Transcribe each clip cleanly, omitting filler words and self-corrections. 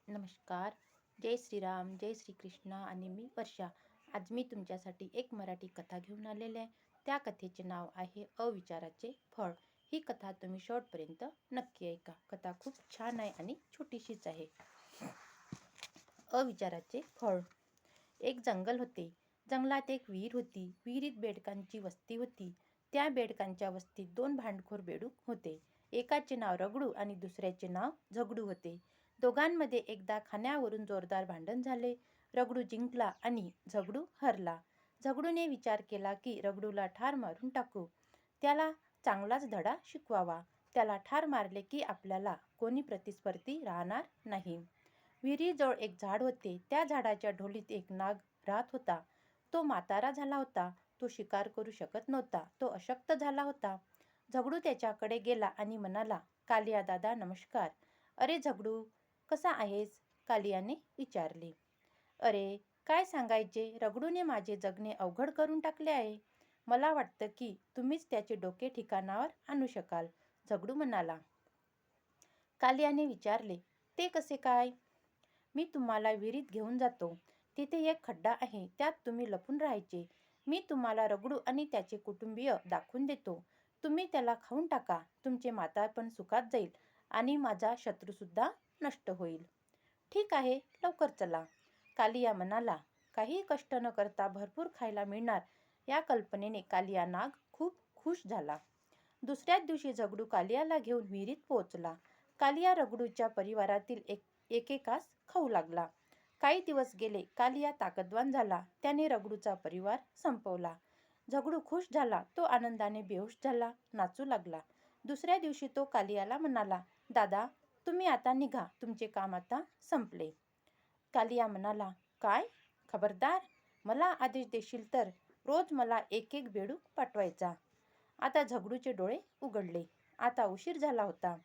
नमस्कार. जय श्रीराम, जय श्रीकृष्ण आणि मी वर्षा. आज मी तुमच्यासाठी एक मराठी कथा घेऊन आलेले आहे. त्या कथेचे नाव आहे अविचाराचे फळ. ही कथा तुम्ही शेवटपर्यंत नक्की ऐका. कथा खूप छान आहे आणि छोटीशीच आहे. अविचाराचे फळ. एक जंगल होते. जंगलात एक विहीर होती. विहिरीत बेडकांची वस्ती होती. त्या बेडकांच्या वस्तीत दोन भांडखोर बेडूक होते. एकाचे नाव रगडू आणि दुसऱ्याचे नाव झगडू होते. दोघांमध्ये एकदा खाण्यावरून जोरदार भांडण झाले. रगडू जिंकला आणि झगडू हरला. झगडूने विचार केला की रगडूला ठार मारून टाकू. त्याला चांगलाच धडा शिकवावा. त्याला ठार मारले की आपल्याला कोणी प्रतिस्पर्धी राहणार नाही. विहिरीजवळ एक झाड होते. त्या झाडाच्या ढोलीत एक नाग राहत होता. तो म्हातारा झाला होता. तो शिकार करू शकत नव्हता. तो अशक्त झाला होता. झगडू त्याच्याकडे गेला आणि म्हणाला, कालिया दादा नमस्कार. अरे झगडू, कसा आहेस? कालियाने विचारले. अरे काय सांगायचे, रगडूने माझे जगणे अवघड करून टाकले आहे. मला वाटतं की तुम्हीच त्याचे डोके ठिकाणावर आणू शकाल. झगडू म्हणाला. कालियाने विचारले, ते कसे काय? मी तुम्हाला विहिरीत घेऊन जातो. तिथे एक खड्डा आहे. त्यात तुम्ही लपून राहायचे. मी तुम्हाला रगडू आणि त्याचे कुटुंबीय दाखवून देतो. तुम्ही त्याला खाऊन टाका. तुमचे म्हातारपण सुखात जाईल आणि माझा शत्रूसुद्धा नष्ट होईल. ठीक आहे, लवकर चला. कालिया म्हणाला. काही कष्ट न करता भरपूर खायला मिळणार या कल्पनेने कालिया नाग खूप खुश झाला. दुसऱ्याच दिवशी झगडू कालियाला घेऊन विहिरीत पोहोचला. कालिया रगडूच्या परिवारातील एकेकास खाऊ लागला. काही दिवस गेले. कालिया ताकदवान झाला. त्याने रगडूचा परिवार संपवला. झगडू खुश झाला. तो आनंदाने बेहोश झाला, नाचू लागला. दुसऱ्या दिवशी तो कालियाला म्हणाला, दादा तुम्ही आता निघा. तुमचे काम आता संपले. कालिया म्हणाला, काय? खबरदार, मला आदेश देशील तर रोज मला एक एक बेडूक पाठवायचा. आता झगडूचे डोळे उघडले. आता उशीर झाला होता.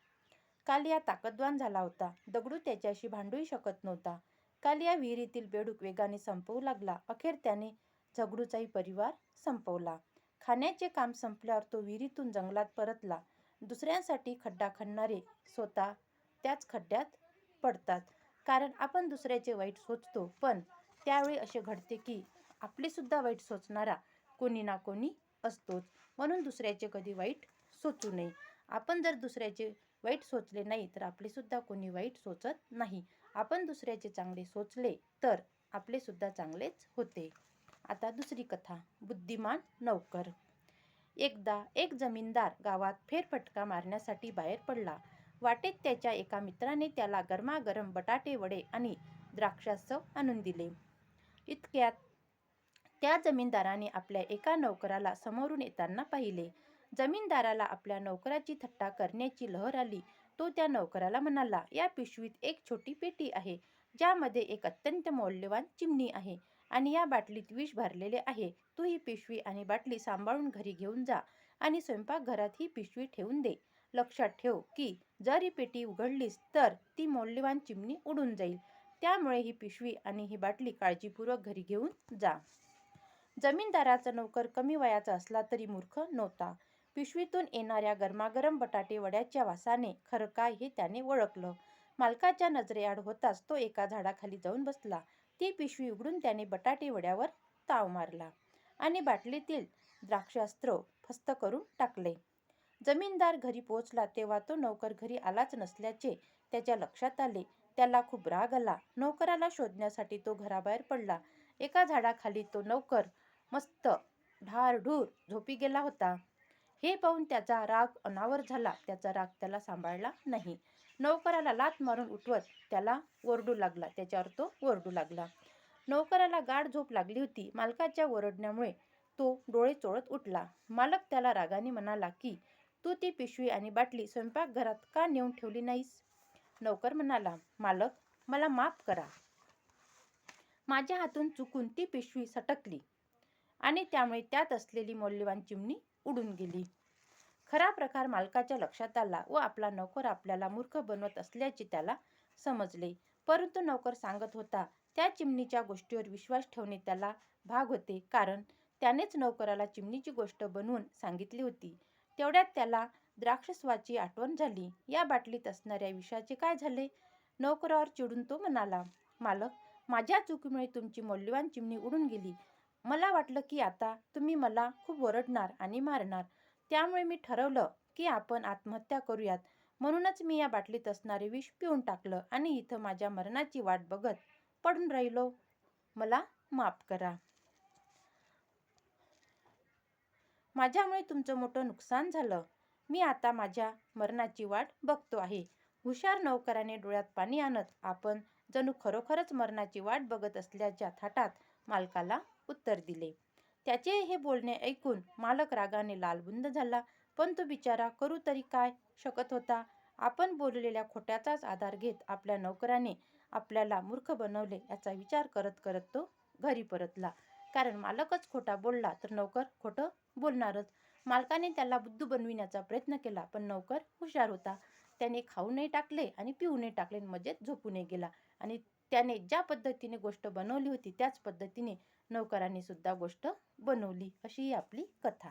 कालिया ताकदवान झाला होता. दगडू त्याच्याशी भांडूही शकत नव्हता. कालिया विहिरीतील बेडूक वेगाने संपवू लागला. अखेर त्याने झगडूचाही परिवार संपवला. खाण्याचे काम संपल्यावर तो विहिरीतून जंगलात परतला. दुसऱ्यांसाठी खड्डा खणणारे स्वतः त्याच खड्ड्यात पडतात. कारण आपण दुसऱ्याचे वाईट सोचतो, पण त्यावेळी असे घडते की आपले सुद्धा वाईट सोचणारा कोणी ना कोणी असतोच. म्हणून दुसऱ्याचे कधी वाईट सोचू नये. आपण जर दुसऱ्याचे वाईट सोचले नाही तर आपले सुद्धा कोणी वाईट सोचत नाही. आपण दुसऱ्याचे चांगले सोचले तर आपले सुद्धा चांगलेच होते. आता दुसरी कथा. बुद्धिमान नौकर. एकदा एक जमीनदार गावात फेरफटका मारण्यासाठी बाहेर पडला. वाटेत त्याच्या एका मित्राने त्याला गरमागरम बटाटे वडे आणि द्राक्षासव आणून दिले. इतक्यात त्या जमीनदाराने आपल्या एका नौकराला समोरून येताना पाहिले. जमीनदाराला आपल्या नौकराची थट्टा करण्याची लहर आली. तो त्या नौकराला म्हणाला, या पिशवीत एक छोटी पेटी आहे, ज्यामध्ये एक अत्यंत मौल्यवान चिमणी आहे आणि या बाटलीत विष भरलेले आहे. तू ही पिशवी आणि बाटली सांभाळून घरी घेऊन जा आणि स्वयंपाकघरात ही पिशवी ठेवून दे. लक्षात ठेव की जर ही पेटी उघडलीस तर ती मौल्यवान चिमणी उडून जाईल. त्यामुळे ही पिशवी आणि ही बाटली काळजीपूर्वक घरी घेऊन जा. जमीनदाराचा नौकर कमी वयाचा असला तरी मूर्ख नव्हता. पिशवीतून येणाऱ्या गरमागरम बटाटे वड्याच्या वासाने खरं काय हे त्याने ओळखलं. मालकाच्या नजरेआड होताच तो एका झाडाखाली जाऊन बसला. ती पिशवी उघडून त्याने बटाटे वड्यावर ताव मारला आणि बाटलीतील द्राक्षास्त्र फस्त करून टाकले. जमीनदार घरी पोहोचला तेव्हा तो नौकर घरी आलाच नसल्याचे त्याच्या लक्षात आले. त्याला खूप राग आला. नौकराला शोधण्यासाठी तो घराबाहेर पडला. एका झाडाखाली तो नौकर मस्त ढारढूर झोपी गेला होता. हे पाहून त्याचा राग अनावर झाला. त्याचा राग त्याला सांभाळला नाही. नौकराला लाथ मारून उठवत त्याला ओरडू लागला. त्याच्यावर तो ओरडू लागला. नौकराला गाढ झोप लागली होती. मालकाच्या ओरडण्यामुळे तो डोळे चोळत उठला. मालक त्याला रागाने म्हणाला की तू ती पिशवी आणि बाटली स्वयंपाकघरात का नेऊन ठेवली नाहीस? नौकर म्हणाला, मालक मला माफ करा. माझ्या हातून चुकून ती पिशवी सटकली आणि त्यामुळे त्यात असलेली मौल्यवान चिमणी उडून गेली. खरा प्रकार मालकाच्या लक्षात आला व आपला नौकर आपल्याला मूर्ख बनवत असल्याचे त्याला समजले. परंतु नौकर सांगत होता त्या चिमणीच्या गोष्टीवर विश्वास ठेवणे त्याला भाग होते, कारण त्यानेच नौकराला चिमणीची गोष्ट बनवून सांगितली होती. तेवढ्यात त्याला द्राक्षस्वाची आठवण झाली. या बाटलीत असणाऱ्या विषाचे काय झाले? नोकरावर चिडून तो म्हणाला, मालक, माझ्या चुकीमुळे तुमची मौल्यवान चिमणी उडून गेली. मला वाटलं की आता तुम्ही मला खूप ओरडणार आणि मारणार. त्यामुळे मी ठरवलं की आपण आत्महत्या करूयात. म्हणूनच मी या बाटलीत असणारे विष पिऊन टाकलं आणि इथं माझ्या मरणाची वाट बघत पडून राहिलो. मला माफ करा. माझ्यामुळे तुमचं मोठं नुकसान झालं. मी आता माझ्या मरणाची वाट बघतो आहे. हुशार नोकराने डोळ्यात पाणी आणत आपण जणू खरोखरच मरणाची वाट बघत असल्याच्या थाटात मालकाला उत्तर दिले. त्याचे हे बोलणे ऐकून मालक रागाने लालबुंद झाला. पण तो बिचारा करू तरी काय शकत होता. आपण बोललेल्या खोट्याचाच आधार घेत आपल्या नोकराने आपल्याला मूर्ख बनवले याचा विचार करत करत तो घरी परतला. कारण मालकच खोटा बोलला तर नोकर खोटं बोलणारच. मालकाने त्याला बुद्धू बनविण्याचा प्रयत्न केला, पण नोकर हुशार होता. त्याने खाऊनही टाकले आणि पिऊनही टाकले, मजेत झोपूनही गेला. आणि त्याने ज्या पद्धतीने गोष्ट बनवली होती त्याच पद्धतीने नोकराने सुद्धा गोष्ट बनवली. अशी ही आपली कथा.